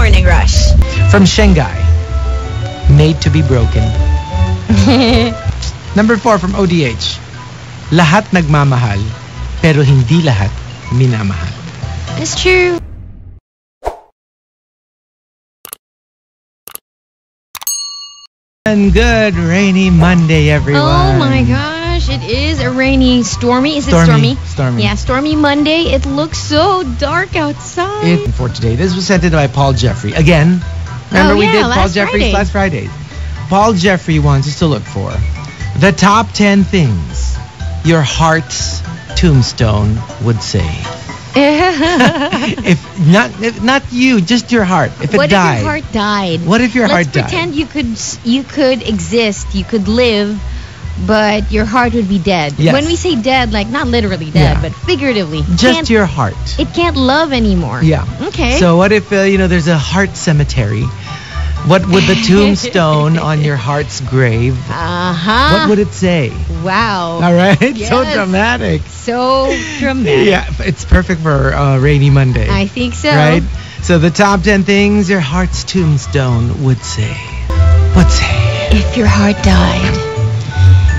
Morning Rush. From Shanghai. Made to be broken. Number 4 from ODH. Lahat nagmamahal, pero hindi lahat minamahal. It's true. And good rainy Monday, everyone. Oh my gosh, it is a rainy, stormy. Is it stormy? Stormy. Yeah, stormy Monday. It looks so dark outside. For today, this was sent in by Paul Jeffrey. Again, remember we did Paul Jeffrey's last Friday. Paul Jeffrey wants us to look for the top 10 things your heart's tombstone would say. if not you, just your heart. If it what died. If your heart died? What if your heart died? Let's pretend you could exist, you could live, but your heart would be dead. Yes. When we say dead, like not literally dead, but figuratively. Just your heart. It can't love anymore. Yeah. Okay. So what if there's a heart cemetery? What would the tombstone on your heart's grave? What would it say? Wow. All right. Yes. So dramatic. So dramatic. Yeah, it's perfect for rainy Monday. I think so. Right? So the top 10 things your heart's tombstone would say. Would say. If your heart died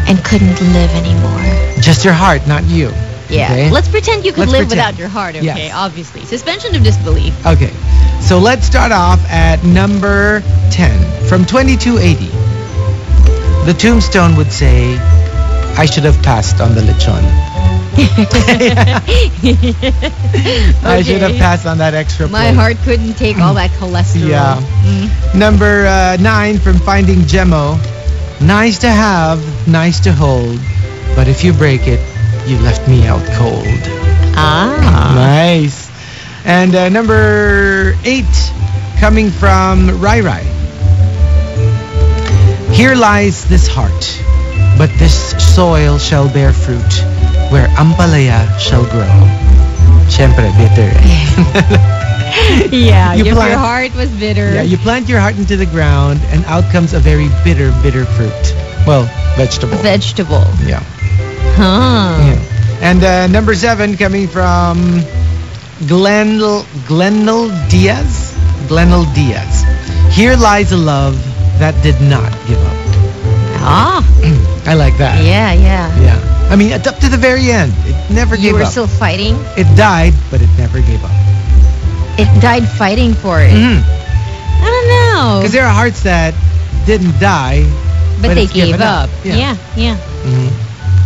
and couldn't live anymore. Just your heart, not you. Yeah. Okay? Let's pretend you could live without your heart, okay? Yes. Obviously. Suspension of disbelief. Okay. So let's start off at number 10 from 2280. The tombstone would say, I should have passed on the lechon. I should have passed on that extra plate. My heart couldn't take all that cholesterol. Yeah. Number 9 from Finding Gemmo. Nice to have, nice to hold, but if you break it, you left me out cold. Nice. And number 8, coming from Rai Rai. Here lies this heart, but this soil shall bear fruit, where ampalaya shall grow. Siyempre, bitter. Yeah, if your heart was bitter. Yeah, you plant your heart into the ground, and out comes a very bitter, bitter fruit. Well, vegetable. Vegetable. Yeah. Huh. Yeah. And number 7, coming from Glenel Diaz. Glenel Diaz. Here lies a love that did not give up. I like that. Yeah. Yeah. I mean, it's up to the very end. It never gave up. You were still fighting? It died, but it never gave up. It died fighting for it. Mm-hmm. I don't know. Because there are hearts that didn't die, but they gave up. Yeah. Mm-hmm.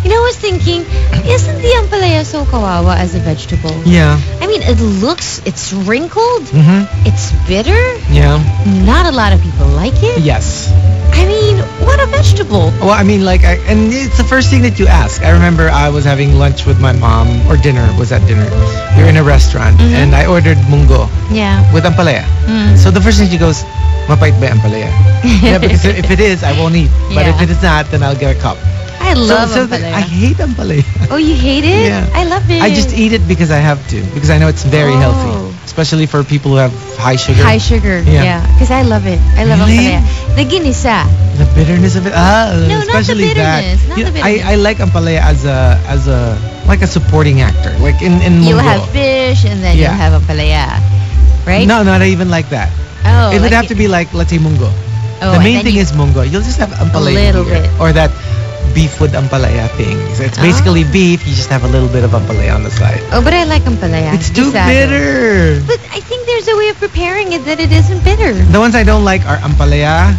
You know, I was thinking, isn't the ampalaya so kawawa as a vegetable? Yeah. I mean, it's wrinkled. Mm-hmm. It's bitter. Yeah. Not a lot of people like it. Yes. I mean, what a vegetable. Well, I mean, and it's the first thing that you ask. I remember I was having lunch with my mom, or dinner, was at dinner. We were in a restaurant, and I ordered munggo. Yeah. With ampalaya. So the first thing she goes, mapait ba ampalaya? Yeah, because if it is, I won't eat. But if it is not, then I'll get a cup. I love ampalaya. I hate ampalaya. Oh, you hate it? Yeah. I love it. I just eat it because I have to. Because I know it's very healthy. Especially for people who have high sugar. High sugar, yeah. Because I love it. I love ampalaya. The ginisa. The bitterness of it. No, especially not the bitterness. Not the bitterness. I like ampalaya as a supporting actor. Like in You'll munggo. have fish and then you'll have ampalaya. Right? No, not even like that. Oh. It would have to be like, let's say, munggo. Oh, the main thing is munggo. You'll just have ampalaya. A little bit. Or that beef with ampalaya thing. So it's basically beef, you just have a little bit of ampalaya on the side. Oh, but I like ampalaya. It's too bitter. But I think there's a way of preparing it that it isn't bitter. The ones I don't like are ampalaya,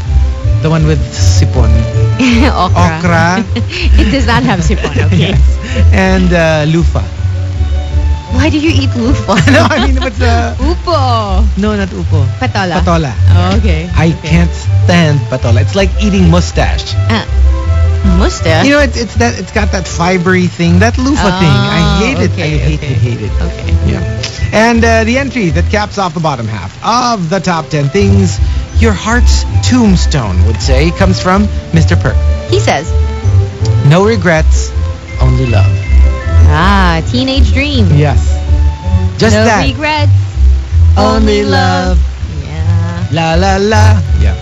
the one with sipon. Okra. It does not have sipon, okay. Yes. And lufa. Why do you eat lufa? No, I mean, what's upo. No, not upo. Patola. Patola. Oh, okay. I can't stand patola. It's like eating mustache. Mustache? You know, it's got that fibery thing, that loofah thing. I hate it. I hate it. Okay. Yeah. And the entry that caps off the bottom half of the top 10 things your heart's tombstone would say comes from Mr. Perk. He says, no regrets, only love. Teenage dream. Yes. Just no that. No regrets, only love. Yeah. La la la. Yeah.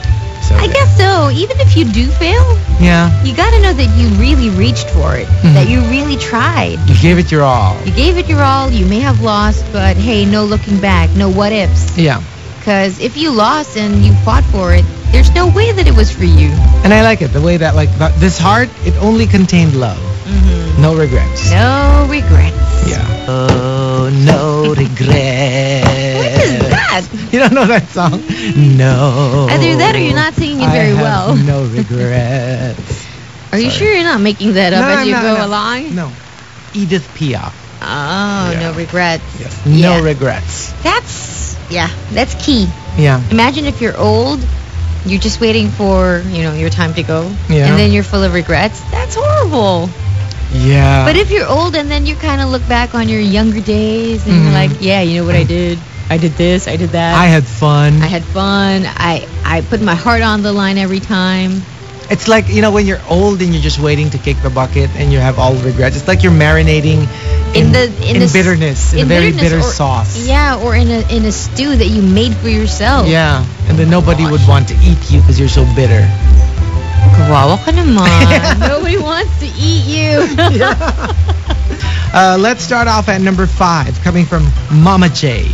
So, I guess so. Even if you do fail, you got to know that you really reached for it, that you really tried. You gave it your all. You gave it your all. You may have lost, but hey, no looking back, no what ifs. Yeah. Because if you lost and you fought for it, there's no way that it was for you. And I like it, the way that, like, this heart, it only contained love. Mm-hmm. No regrets. No regrets. Yeah. Oh, no regrets. What is that? You don't know that song? No. Either that or you're not singing it very well. No regrets. Are you sure you're not making that up as you go along? No. Edith Piaf. Oh, no regrets. Yes. No regrets. That's key. Yeah. Imagine if you're old, you're just waiting for, your time to go, and then you're full of regrets. That's horrible. Yeah. But if you're old and then you kind of look back on your younger days and you're like, yeah, you know what I did? I did this, I did that. I had fun. I put my heart on the line every time. It's like, when you're old and you're just waiting to kick the bucket and you have all regrets. It's like you're marinating in bitterness, in a very bitter sauce. Yeah, or in a stew that you made for yourself. Yeah, and then nobody would want to eat you because you're so bitter. Kawawa ka naman. Nobody wants to eat you. Let's start off at number 5, coming from Mama J.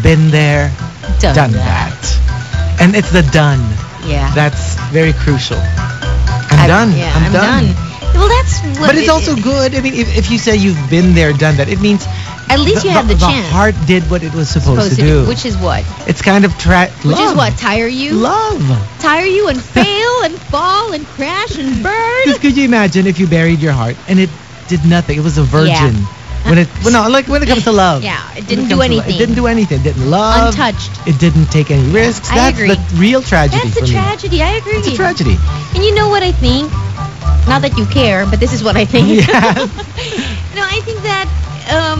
Been there, done that. And it's the done. Yeah. That's very crucial. I'm done. Yeah, I'm done. Well, that's what But it's also good. I mean, if you say you've been there, done that, it means at least you had the chance. The heart did what it was supposed to do. Which is what? It's kind of love. Which is what? Tire you? Love. Tire you and fail and fall and crash and burn? Just could you imagine if you buried your heart and it did nothing? It was a virgin. Yeah. When it comes to love. Yeah, it didn't do anything. It didn't do anything. It didn't love. Untouched. It didn't take any risks. I agree. That's the real tragedy That's the tragedy. I agree. It's a tragedy. And you know what I think? Not that you care, but this is what I think. Yeah. I think that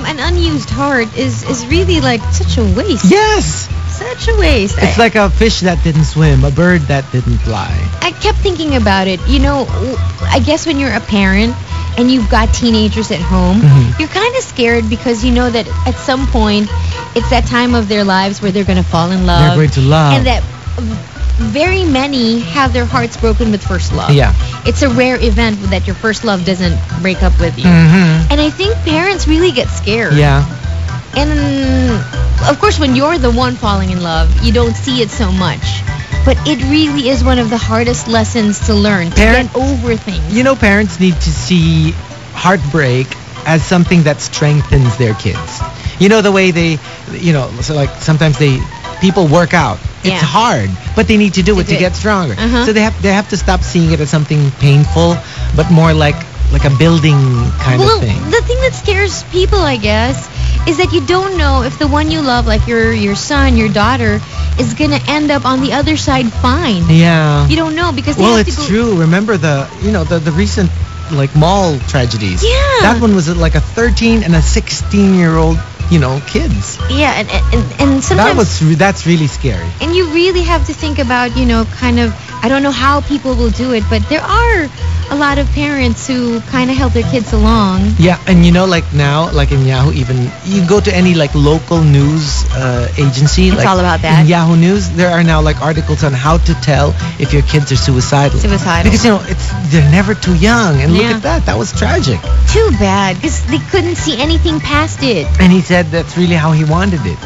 an unused heart is really like such a waste. Yes. Such a waste. It's like a fish that didn't swim, a bird that didn't fly. I kept thinking about it. I guess when you're a parent and you've got teenagers at home, you're kind of scared because you know that at some point it's that time of their lives where they're going to fall in love. They're going to love. And that very many have their hearts broken with first love. Yeah. It's a rare event that your first love doesn't break up with you. And I think parents really get scared. Yeah. And of course, when you're the one falling in love, you don't see it so much. But it really is one of the hardest lessons to learn, to get over things. Parents need to see heartbreak as something that strengthens their kids. The way they, so like sometimes people work out. It's hard, but they need to do it to get stronger. So they have to stop seeing it as something painful, but more like a building kind of thing. The thing that scares people, I guess, is that you don't know if the one you love, like your son, your daughter, is gonna end up on the other side fine. Yeah. You don't know because it's true. Remember the recent mall tragedies. Yeah. That one was like a 13 and a 16-year-old, kids. Yeah, and sometimes that's really scary. And you really have to think about, kind of, I don't know how people will do it, but there are a lot of parents who kind of help their kids along. Yeah, and now, in Yahoo, even you go to any It's local news agency, all about that. In Yahoo News, there are now articles on how to tell if your kids are suicidal. Because they're never too young, and look at that. That was tragic. Too bad, because they couldn't see anything past it. And he said that's really how he wanted it.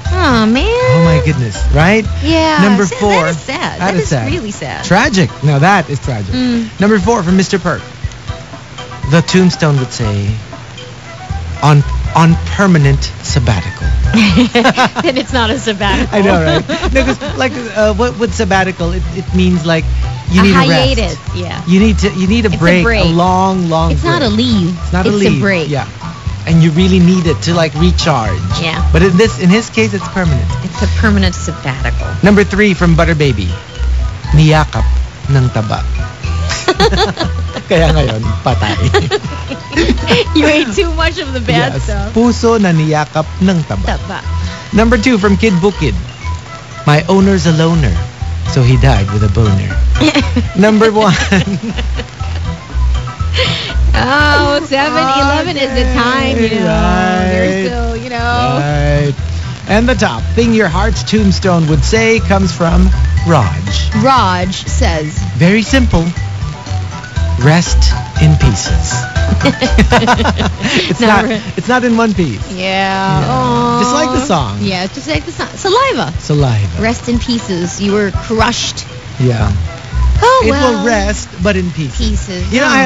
Oh, man. Oh, my goodness. Right? Yeah. Number 4. That is sad. That is sad. Really sad. Tragic. Now that is tragic. Number 4 from Mr. Perk. The Tombstone would say, on permanent sabbatical. Then it's not a sabbatical. I know, right? No, because what with sabbatical, it means you need a hiatus. Rest. Yeah. You need a break. A long It's break. Not a leave. It's not a leave. It's a break. Yeah. And you really need it to recharge. Yeah. But in his case, it's permanent. It's a permanent sabbatical. Number 3 from Butter Baby. Niyakap ng taba. Kaya ngayon, patay. You ate too much of the bad stuff. Puso na niyakap ng taba. Number 2 from Kid Bukid. My owner's a loner, so he died with a boner. Number 1. Oh, 7-Eleven is the time, Right. They're still, Right. And the top thing your heart's tombstone would say comes from Raj. Raj says, very simple. Rest in pieces. It's not in one piece. Yeah. Just like the song. Yeah, just like the song. Saliva. Saliva. Rest in pieces. You were crushed. Yeah. Oh, It well. will rest, but in pieces. Pieces. You know, I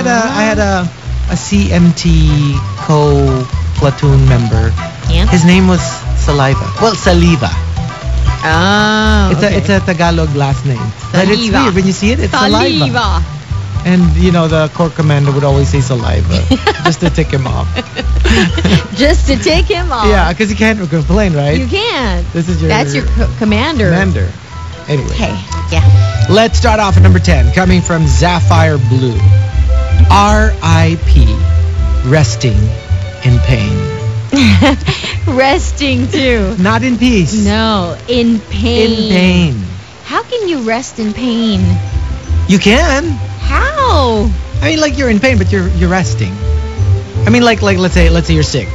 had a CMT co-platoon member. Yeah. His name was Saliva. Well, Saliva. Oh, It's a Tagalog last name. But it's Saliva. weird when you see it. It's Saliva. Saliva. And, you know, the corps commander would always say Saliva just to tick him off. Just to take him off. Yeah, because you can't complain, right? You can't. This is your... That's your commander. Commander. Anyway. Okay. Yeah. Let's start off at number 10, coming from Sapphire Blue. R.I.P. Resting in pain. Resting too. Not in peace. No, in pain. In pain. How can you rest in pain? You can. How? I mean, like, you're in pain, but you're resting. I mean, like let's say you're sick,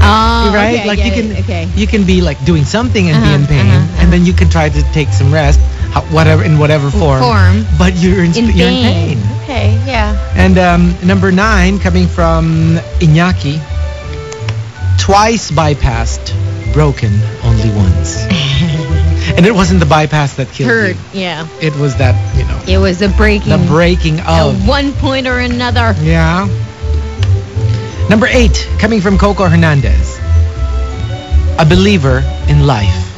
Oh, right? okay, Like I you get can it. Okay. you can be like doing something and be in pain, and then you can try to take some rest, in whatever form. But you're in pain. Okay, yeah. And number 9, coming from Iñaki. Twice bypassed, broken only once. And it wasn't the bypass that killed Hurt, you. yeah. It was that, you know, It was the breaking. the breaking At of. one point or another. Yeah. Number 8, coming from Coco Hernandez. A believer in life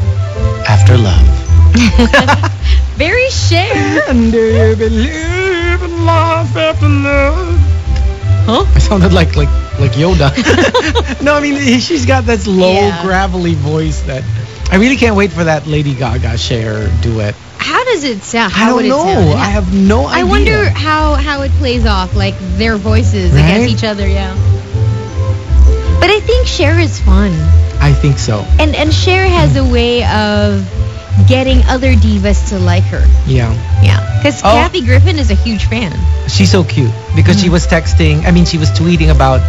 after love. Very Cher. And do you believe in life after love? Huh? I sounded like Yoda. No, I mean, she's got this low, Yeah. gravelly voice that... I really can't wait for that Lady Gaga Cher duet. How does it sound? I How don't would it know. sound? I have no idea. I wonder how it plays off, like their voices Right? against each other, yeah. But I think Cher is fun. I think so. And Cher has a way of getting other divas to like her. Yeah. Yeah. Because Oh. Kathy Griffin is a huge fan. She's so cute because she was she was tweeting about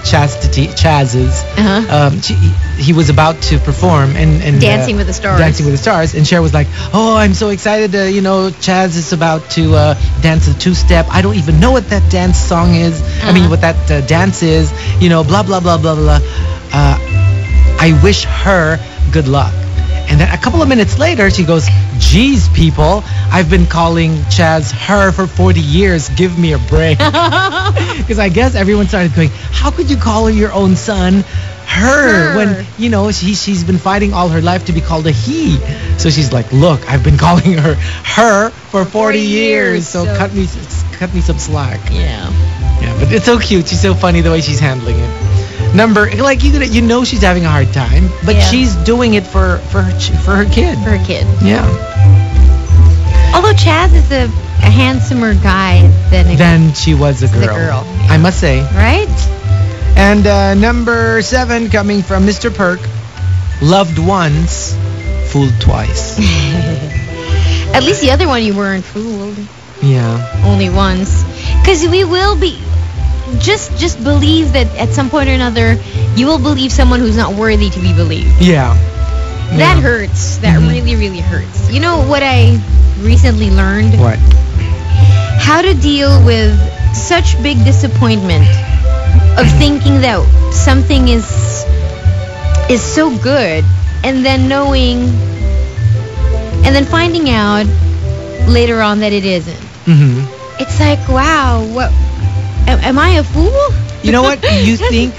Chaz's. Uh-huh. He was about to perform and Dancing with the Stars. Dancing with the Stars, and Cher was like, "Oh, I'm so excited! Chaz is about to dance a two-step. I don't even know what that dance song is. I mean, what that dance is. Blah blah blah blah blah. I wish her good luck." And then a couple of minutes later, she goes, "Geez, people, I've been calling Chaz her for 40 years. Give me a break." Because I guess everyone started going, how could you call your own son her when, she's been fighting all her life to be called a he. So she's like, look, I've been calling her for 40 years. So cut me some slack. Yeah. Yeah, but it's so cute. She's so funny the way she's handling it. She's having a hard time, but she's doing it for her kid. For her kid. Yeah. Although Chaz is a handsomer guy than she was a girl. The girl. I must say. Right? And number 7, coming from Mr. Perk. Loved once, fooled twice. At least the other one you weren't fooled. Yeah. Only once. Because we will be... Just believe that at some point or another, you will believe someone who's not worthy to be believed. Yeah. That hurts. That really, really hurts. You know what I recently learned? What? How to deal with such big disappointment of thinking that something is so good, and then finding out later on that it isn't. Mm-hmm. It's like, wow, what? Am I a fool? You know what?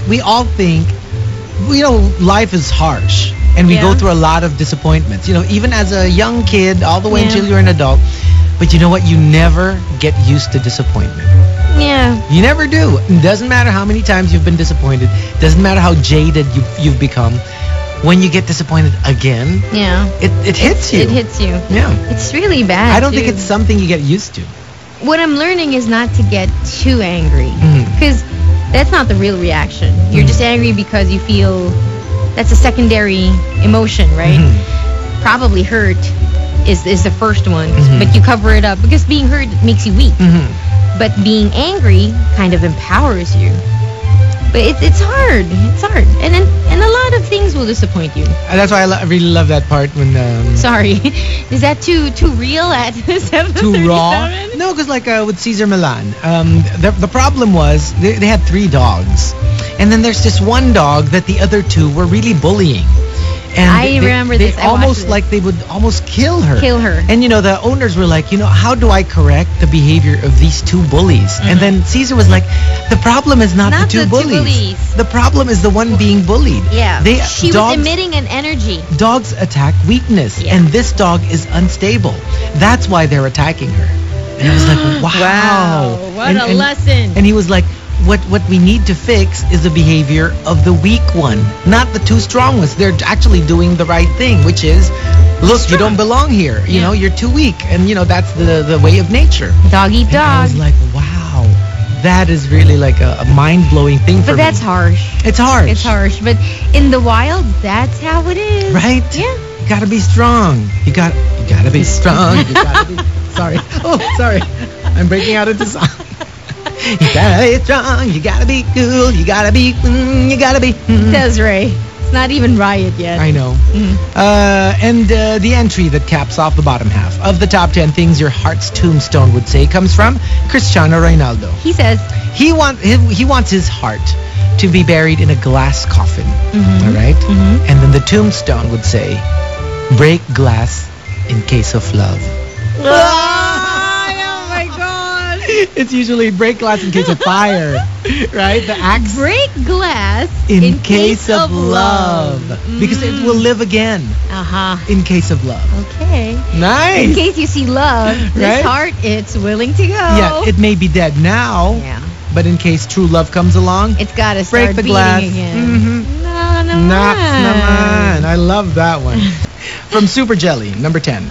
We all think, life is harsh. And we go through a lot of disappointments. Even as a young kid, all the way until you're an adult. But you know what? You never get used to disappointment. Yeah. You never do. It doesn't matter how many times you've been disappointed. Doesn't matter how jaded you've become. When you get disappointed again, it hits you. It hits you. Yeah. It's really bad. I don't think it's something you get used to. What I'm learning is not to get too angry, because that's not the real reaction. You're just angry because you feel that's a secondary emotion, right? Probably hurt is the first one, but you cover it up because being hurt makes you weak. But being angry kind of empowers you. But it's hard. It's hard, and a lot of things will disappoint you. That's why I really love that part when. Sorry, is that too real at 7:37? Too raw? No, because with Cesar Millan, the problem was they had 3 dogs. And then there's this one dog that the other two were really bullying. And I remember they this. I watched almost this. like they would almost kill her. Kill her. And the owners were like, how do I correct the behavior of these two bullies? And then Caesar was like, the problem is not the two bullies. The problem is the one being bullied. Yeah. She was emitting an energy. Dogs attack weakness, and this dog is unstable. That's why they're attacking her. And I was like, wow. What a lesson. And he was like, what we need to fix is the behavior of the weak one, not the two strong ones. They're actually doing the right thing, which is, look, you don't belong here. You know, you're too weak. And, that's the way of nature. Dog eat dog. I was like, wow, that is really like a mind-blowing thing for me. But that's harsh. It's harsh. It's harsh. But in the wild, that's how it is. Right? Yeah. You gotta be strong. You gotta be strong. You gotta be... Sorry. Oh, sorry. I'm breaking out into song. You gotta be strong, you gotta be cool, you gotta be. Desiree. It's not even riot yet. I know. And the entry that caps off the bottom half of the top 10 things your heart's tombstone would say comes from Cristiano Ronaldo. He says he wants his heart to be buried in a glass coffin. All right? And then the tombstone would say, break glass in case of love. Oh my God. It's usually break glass in case of fire, right? The axe. Break glass in case of love. Because it will live again. In case of love. Okay. Nice. In case you see love, this heart, it's willing to go. Yeah, it may be dead now. Yeah. But in case true love comes along, it's got to start break the beating glass again. Naps naman. I love that one. From Super Jelly, number 10.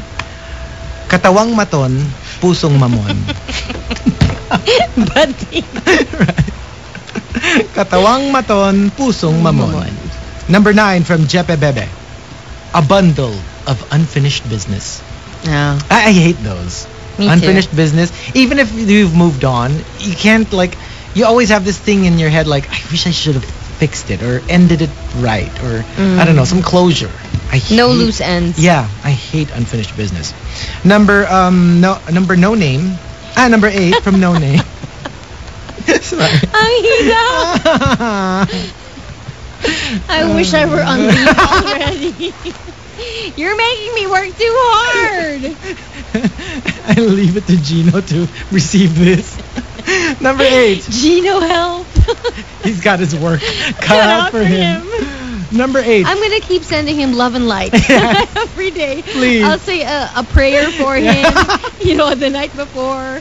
Katawang maton, pusong mamon. Right. Katawang maton, pusong mamon. Number 9 from Jepe Bebe. A bundle of unfinished business. No. I hate those. Me Unfinished too. business. Even if you've moved on, you can't you always have this thing in your head I wish I should have fixed it or ended it right or I don't know, some closure. No loose ends. Yeah, I hate unfinished business. Number no name. Number 8 from No Name. Sorry. I wish I were on leave already. You're making me work too hard. I'll leave it to Gino to receive this. Number 8. Gino, help. He's got his work cut out for him. Number 8. I'm going to keep sending him love and light every day. Please. I'll say a prayer for him, the night before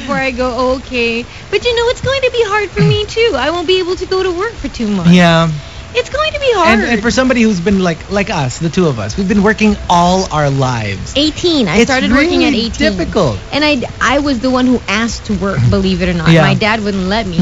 I go, okay. But it's going to be hard for me too. I won't be able to go to work for 2 months. Yeah. It's going to be hard. And for somebody who's been like us, the two of us, we've been working all our lives. 18. I started working at 18. It's difficult. And I was the one who asked to work, believe it or not. Yeah. My dad wouldn't let me.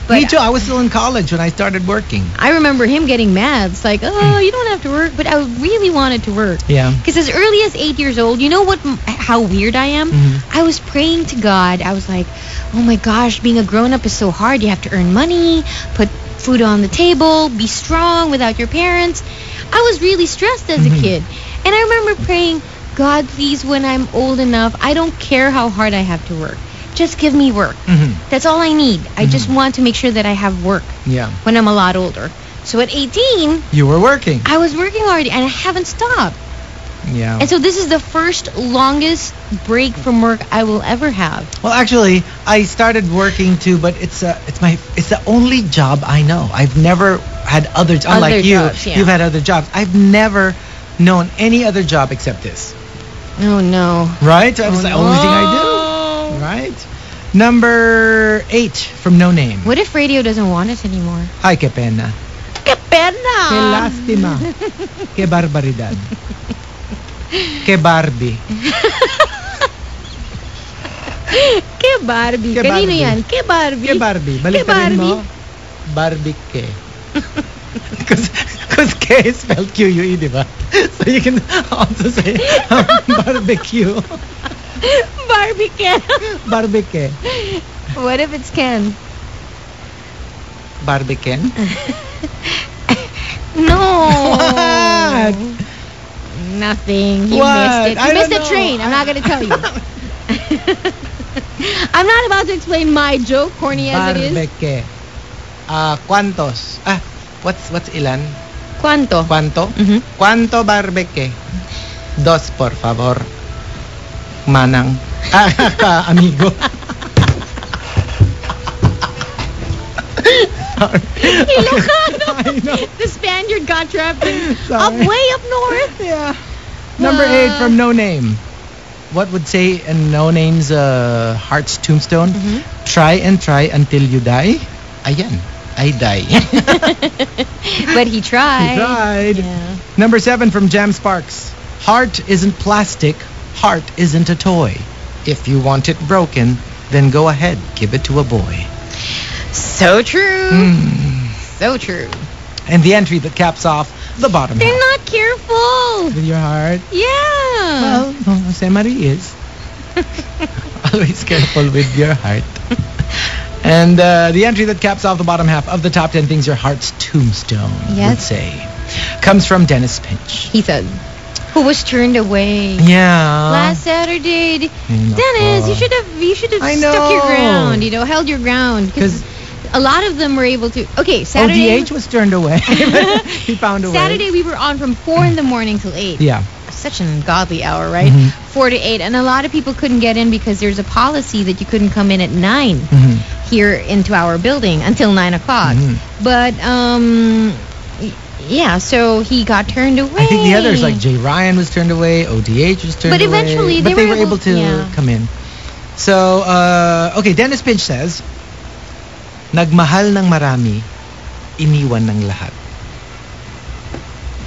But me too. I was still in college when I started working. I remember him getting mad. It's like, oh, you don't have to work. But I really wanted to work. Yeah. Because as early as 8 years old, you know how weird I am? I was praying to God. I was like, oh my gosh, being a grown-up is so hard. You have to earn money, put food on the table, be strong without your parents. I was really stressed as a kid. And I remember praying, God, please, when I'm old enough, I don't care how hard I have to work. Just give me work. That's all I need. I just want to make sure that I have work when I'm a lot older. So at 18... You were working. I was working already, and I haven't stopped. Yeah. And so this is the first longest break from work I will ever have. Well, actually, I started working too, but it's the only job I know. I've never had other jobs. Unlike you, you've had other jobs. I've never known any other job except this. Oh no. Right? That's the only thing I do. Right? Number 8 from No Name. What if radio doesn't want us anymore? Ay, qué pena. Qué pena. Qué lástima. Qué barbaridad. Qué Barbie. Qué Barbie. Kanino yan? Qué Barbie. Qué Barbie. Baliktarin mo. Barbie ke. Because K is spelled Q-U-E, di ba? So you can also say barbecue. Barbecue. Barbecue. What if it's Ken? Barbecue? No. What? Nothing. You What? missed it. You I missed don't the know. train. I'm not going to tell you. I'm not about to explain my joke, corny as it is. Barbecue. ¿Cuántos? What's ilan? ¿Cuánto? ¿Cuánto? Mhm. ¿Cuánto barbecue? 2, por favor. Manang. Amigo. Sorry. Ilocano. I know. The Spaniard got trapped in Sorry. way up north. Yeah. Number 8 from No Name. What would say in No Name's Heart's Tombstone? Mhm. Try and try until you die. Ayan. I die. But he tried. He tried. Yeah. Number 7 from Jam Sparks. Heart isn't plastic. Heart isn't a toy. If you want it broken, then go ahead. Give it to a boy. So true. Mm. So true. And the entry that caps off the bottom They're half. not careful. With your heart. Yeah. Well, Jose Marie is. Always careful with your heart. And the entry that caps off the bottom half of the top 10 things your heart's tombstone would Yes. say comes from Dennis Pinch. He said, who was turned away Yeah. last Saturday. Nako. Dennis, you should have I stuck your know. ground. Held your ground because a lot of them were able to. Okay, Saturday. ODH was turned away. He found a way. Saturday we were on from 4 in the morning till 8. Yeah. Such an ungodly hour, right? Mhm. 4 to 8, and a lot of people couldn't get in because there's a policy that you couldn't come in at 9 Mhm. here into our building until 9 o'clock. Mhm. But yeah, so he got turned away. I think the others like Jay Ryan was turned away, ODH was turned But away. eventually but they they were were able to yeah. come in. So, okay, Dennis Pinch says, nagmahal ng marami, iniwan ng lahat.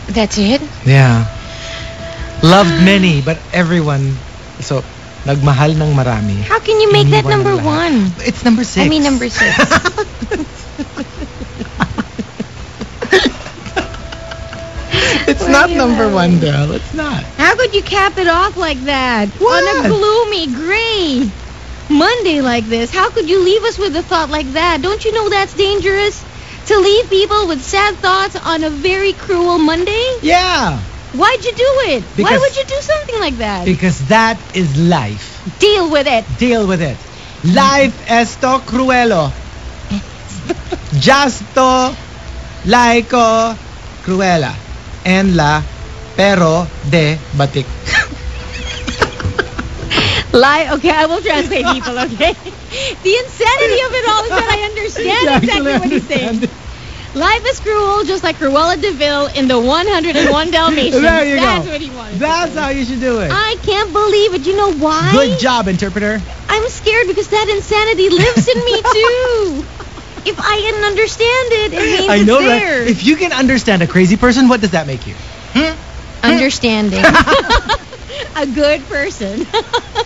That's it? Yeah. Loved many, but everyone. So, nagmahal ng marami. How can you make that iniwan ng number lahat. 1? It's number 6. I mean number 6. It's not number 1, girl. It's not. How could you cap it off like that? What? On a gloomy, gray Monday like this? How could you leave us with a thought like that? Don't you know that's dangerous? To leave people with sad thoughts on a very cruel Monday? Yeah. Why'd you do it? Why Because- would you do something like that? Because that is life. Deal with it. Deal with it. Life esto cruelo. Justo, laico, cruela. En la, pero de batik. Lie. Okay, I will translate people, okay? The insanity of it all is that I understand You exactly actually what he's saying. understand. Life is cruel, just like Cruella de Vil in the 101 Dalmatians. There you That's go. what he wanted. That's to say. how you should do it. I can't believe it. You know why? Good job, interpreter. I'm scared because that insanity lives in me too. If I can understand it, it means I know, it's there. right? If you can understand a crazy person, what does that make you? Understanding. A good person.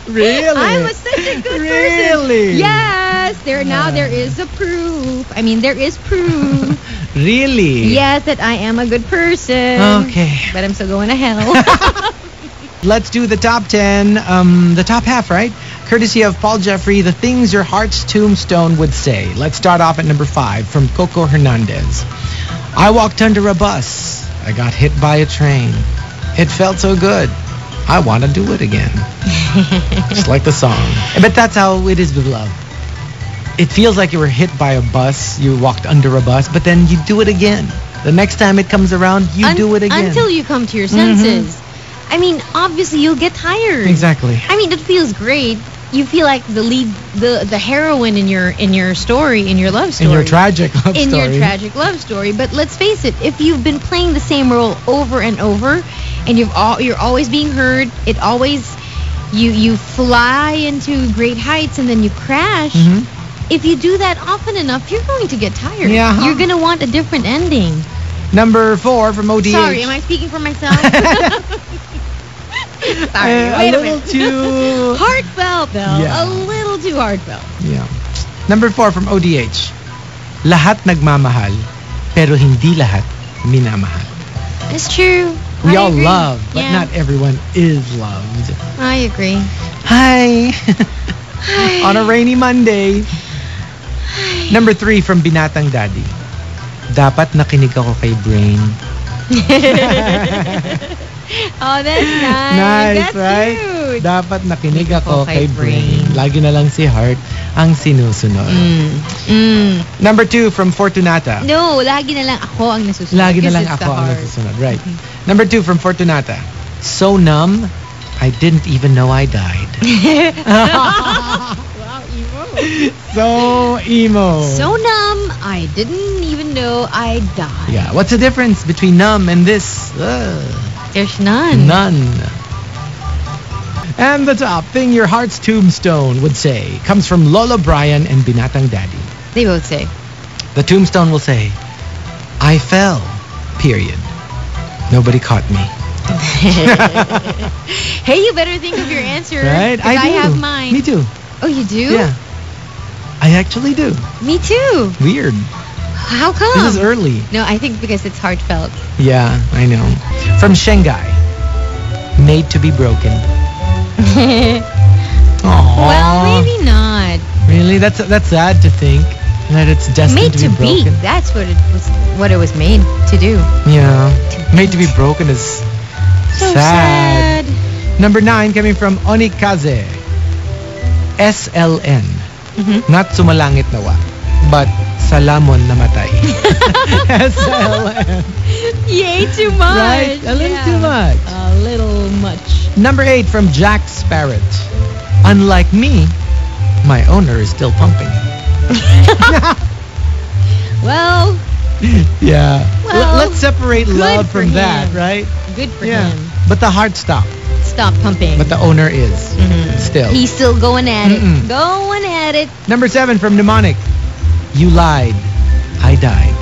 Really? I'm such a good person. Really? Yes. There is a proof. I mean, there is proof. Really? Yes, that I am a good person. Okay. But I'm still going to hell. Let's do the top 10, the top half, right? Courtesy of Paul Jeffrey, the things your heart's tombstone would say. Let's start off at number 5 from Coco Hernandez. I walked under a bus. I got hit by a train. It felt so good. I want to do it again. Just like the song. But that's how it is with love. It feels like you were hit by a bus, you walked under a bus, but then you do it again. The next time it comes around, you do it again. Until you come to your senses. I mean, obviously you'll get tired. Exactly. I mean, it feels great. You feel like the heroine in your story, in your love story. In your tragic love story. In your tragic love story. But let's face it, if you've been playing the same role over and over, and you're always being heard, it always you fly into great heights and then you crash. If you do that often enough, you're going to get tired. Yeah. You're going to want a different ending. Number 4 from ODH. Sorry, am I speaking for myself? Sorry, A wait a little minute. too... Heartfelt, though. Yeah. A little too heartfelt. Yeah. Number 4 from ODH. Lahat nagmamahal, pero hindi lahat minamahal. It's true. We I all agree. love, but Yeah. not everyone is loved. I agree. Hi. Hi. On a rainy Monday. Number 3 from Binatang Daddy. Dapat nakinig ako kay Brain. Oh, that's nice. Nice, That's right? cute. Dapat nakinig ako kay Brain. Lagi na lang si Heart ang sinusunod. Number 2 from Fortunata. No, lagi na lang ako ang nasusunod. Lagi na lang Because it's ako the ang heart. nasusunod. Right. Number 2 from Fortunata. So numb, I didn't even know I died. Wow, emo. So emo. So numb, I didn't even know I died. Yeah. What's the difference between numb and this? There's none. None. And the top thing your heart's tombstone would say comes from Lola Brian and Binatang Daddy. They both say. The tombstone will say, I fell, period. Nobody caught me. Hey, you better think of your answer. Right? 'Cause I do. have mine. Me too. Oh, you do? Yeah. I actually do. Me too. Weird. How come? This is early. No, I think because it's heartfelt. Yeah, I know. From Shanghai. Made to be broken. Aww. Well, maybe not. Really? That's sad to think that it's destined Made to be be. broken. That's what it was made to do. Yeah. Made to be broken is So sad. Number 9 coming from Onikaze. SLN. Not sumalangit nawa, but salamon namatay. SLN. Yay, too much. Right? A little too much. A little much. Number 8 from Jack Sparrett. Unlike me, my owner is still pumping. Well, Yeah. Well, Let's separate good love for from that, him. right? good for Yeah. him. But the heart stopped. Stop pumping. But the owner is still. He's still going at it. Mm-mm. Going at it. Number 7 from Mnemonic. You lied. I died.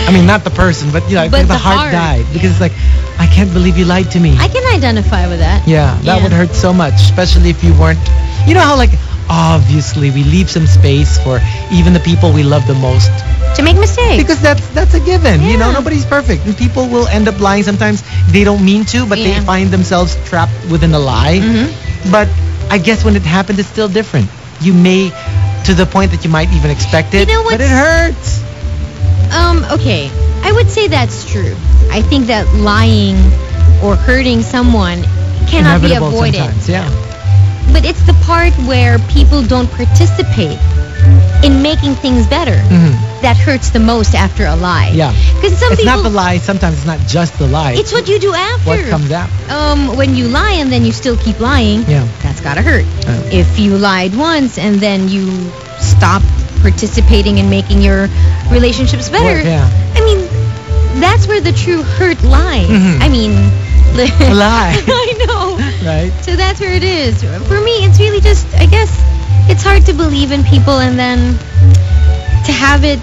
I mean, not the person, but you know, But the the heart heart, died because yeah. it's like, I can't believe you lied to me. I can identify with that. Yeah, that would hurt so much, especially if you weren't. You know how, like, obviously we leave some space for even the people we love the most, To make mistakes. because that's a given. You know, Yeah. nobody's perfect, and people will end up lying. Sometimes they don't mean to, but they Yeah. find themselves trapped within a lie. But I guess when it happened, it's still different. You may, to the point that you might even expect it, You know but what's- it hurts. Okay. I would say that's true. I think that lying or hurting someone cannot be Inevitable avoided. sometimes, yeah. But it's the part where people don't participate in making things better that hurts the most after a lie. Yeah. Because some It's people, not the lie. Sometimes it's not just the lie. it's what you do after. what comes out. When you lie and then you still keep lying, Yeah. that's gotta hurt. Oh. If you lied once and then you stop participating in making your relationships better, Work, yeah. I mean, that's where the true hurt lies. I mean, A lie. I know. Right? So that's where it is. For me, it's really just, I guess, it's hard to believe in people and then to have it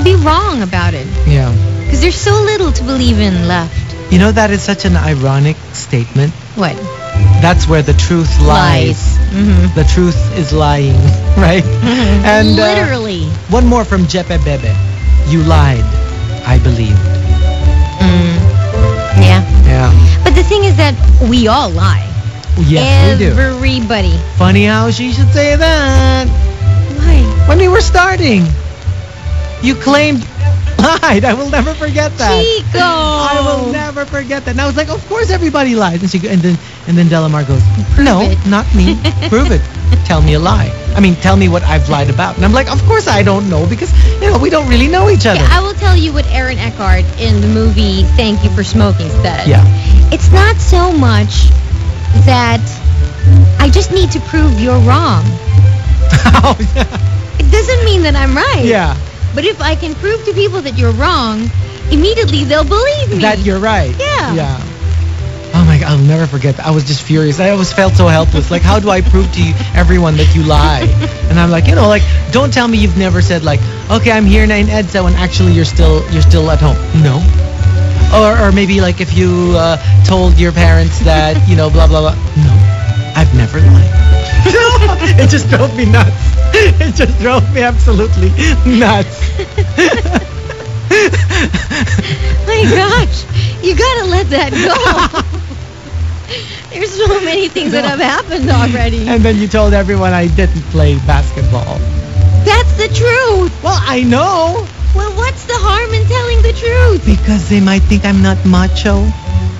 be wrong about it. Yeah. Because there's so little to believe in left. You know, that is such an ironic statement. What? That's where the truth lies. The truth is lying, right? And Literally. one more from Jepe Bebe. You lied. I believed. Yeah. Yeah. But the thing is that we all lie. Yes, we do. Everybody. Funny how she should say that. Why? When we were starting, you claimed lied. I will never forget that. Chico! I will never forget that. And I was like, of course everybody lies. And then Delamar goes, no, it. not me. Prove it. Tell me a lie. I mean, tell me what I've lied about. And I'm like, of course I don't know because, we don't really know each other. Yeah, I will tell you what Aaron Eckhart in the movie Thank You for Smoking said. Yeah. It's not so much that I just need to prove you're wrong. Oh, It doesn't mean that I'm right. yeah. But if I can prove to people that you're wrong, immediately they'll believe me. That you're right. Yeah. Yeah. Oh my God, I'll never forget that. I was just furious. I always felt so helpless. Like, how do I prove to everyone that you lie? And I'm like, don't tell me you've never said like, okay, I'm here in EDSA when actually you're still at home. No. Or maybe like if you told your parents that, blah, blah, blah. No, I've never lied. It just drove me nuts. It just drove me absolutely nuts. My gosh, you gotta let that go. There's so many things that have happened already. And then you told everyone I didn't play basketball. That's the truth. Well, I know. Well, what's the harm in telling the truth? Because they might think I'm not macho.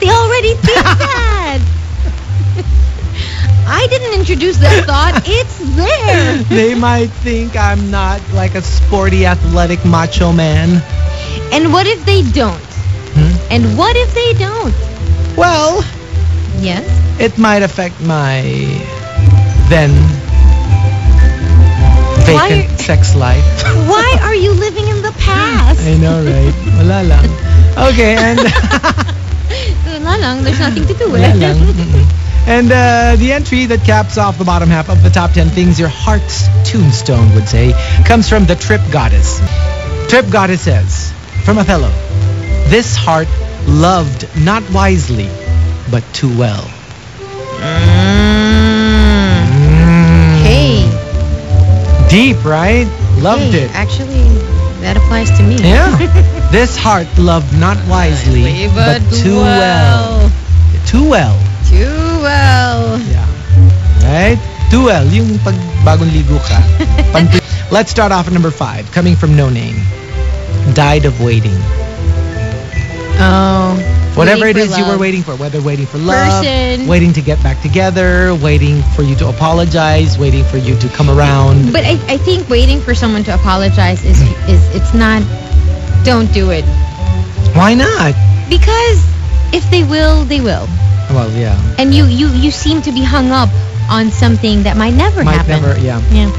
They already think that. I didn't introduce that thought. It's there. They might think I'm not like a sporty, athletic, macho man. And what if they don't? And what if they don't? Well, yes. It might affect my then vacant sex life. Why are you living in the past? I know, right? Wala lang. Okay, and wala lang. There's nothing to do with wala it. lang. And the entry that caps off the bottom half of the top 10 things your heart's tombstone would say comes from the Trip Goddess. Trip Goddess says, from Othello, this heart loved not wisely, but too well. Hey. Deep, right? Loved it. Actually, that applies to me. Yeah. This heart loved not wisely, but too well. Too well. Too well. Yeah. Right? Too well. Yung pag bagong ligo ka. Let's start off at number 5. Coming from No Name. Died of waiting. Oh. Whatever it is you were waiting for, whether waiting for love, Person. waiting to get back together, waiting for you to apologize, waiting for you to come around. But I think waiting for someone to apologize is it's not. Don't do it. Why not? Because if they will, they will. Well, yeah. And you seem to be hung up on something that might never happen. Yeah. Yeah.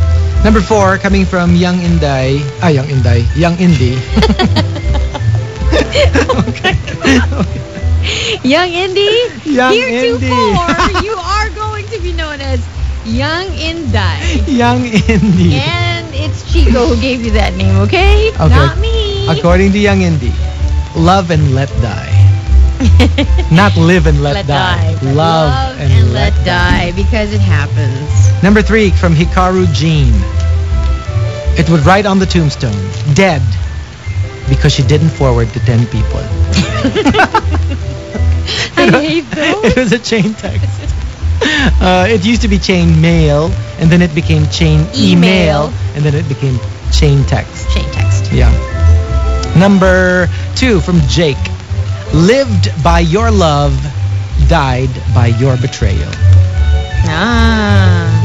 Number 4, coming from Young Indie. Young Indie. Okay. Young Indie. Young Heretofore, you are going to be known as Young Indie. Young Indie. And it's Chico who gave you that name, okay? Not me. According to Young Indie, love and let die. Not live and let die. Love and let die. Because it happens. Number 3, from Hikaru Jean. It would write on the tombstone, dead, because she didn't forward to 10 people. I hate those. It was a chain text. It used to be chain mail, and then it became chain email, and then it became chain text. Chain text. Yeah. Number 2, from Jake. Lived by your love, died by your betrayal.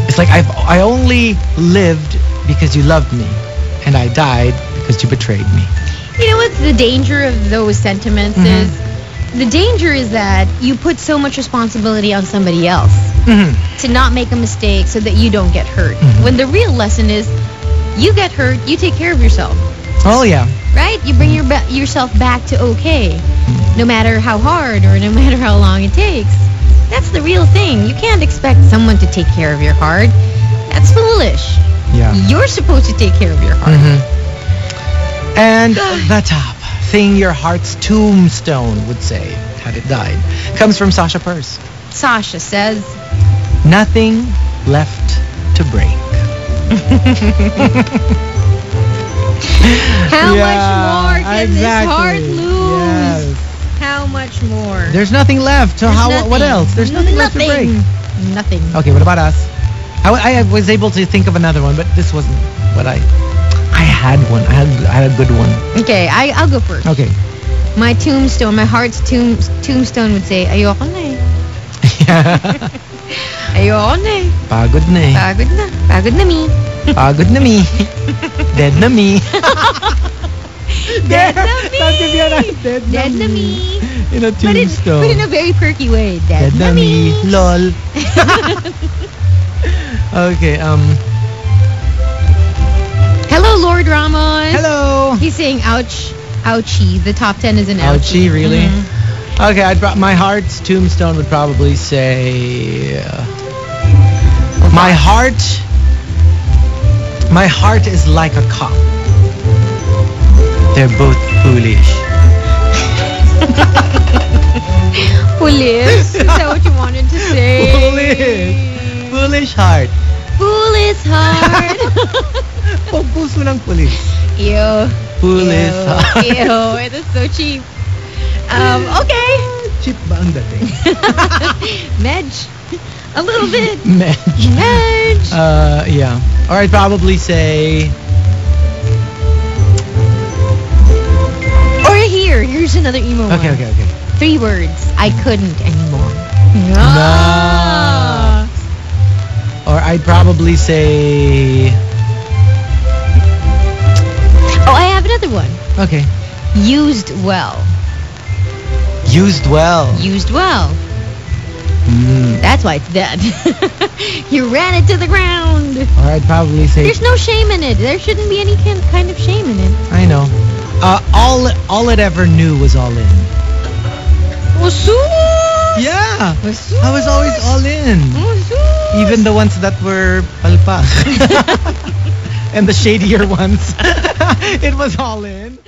It's like I only lived because you loved me, and I died because you betrayed me. You know what's the danger of those sentiments is? The danger is that you put so much responsibility on somebody else to not make a mistake so that you don't get hurt. When the real lesson is, you get hurt, you take care of yourself. Oh, yeah. Right? You bring yourself back to okay, no matter how hard or no matter how long it takes. That's the real thing. You can't expect someone to take care of your heart. That's foolish. Yeah. You're supposed to take care of your heart. And the top thing your heart's tombstone would say had it died comes from Sasha Purse. Sasha says, nothing left to break. How much more can this heart lose? Yes. How much more? There's nothing left. So what else? There's nothing left to break. Nothing. Okay, what about us? I was able to think of another one, but this wasn't what I had one. I had a good one. Okay, I'll go first. Okay. My tombstone, my heart's tombstone would say, ayoko na eh. Ayoko na eh. Pagod na eh. Pagod na. Pagod na me. Pagod na me. Dead na me. Dead na me. Dead na me. In a tombstone. But in a very perky way. Dead na me. Lol. Okay, Hello, Lord Ramon. Hello. He's saying, ouch, ouchie. The top 10 is an ouchie. Ouchie, really? Okay, my heart's tombstone would probably say... My heart is like a cop. They're both foolish. Foolish? Is that what you wanted to say? Foolish heart. Foolish heart. Pagpuso ng pulis. Ew. Foolish heart. Ew. It is so cheap. Okay. Cheap ba ang dating? Medj. A little bit. Medj. Yeah. Or I'd probably say... Or here's another emo one. Okay. 3 words. I couldn't anymore. No. Or I'd probably say... Oh, I have another one. Okay. Used well. Used well. Used well. That's why it's dead. You ran it to the ground. Or I'd probably say... There's no shame in it. There shouldn't be any kind of shame in it. I know. All it ever knew was all in. Yeah. I was always all in. Even the ones that were palpak. And the shadier ones. It was all in.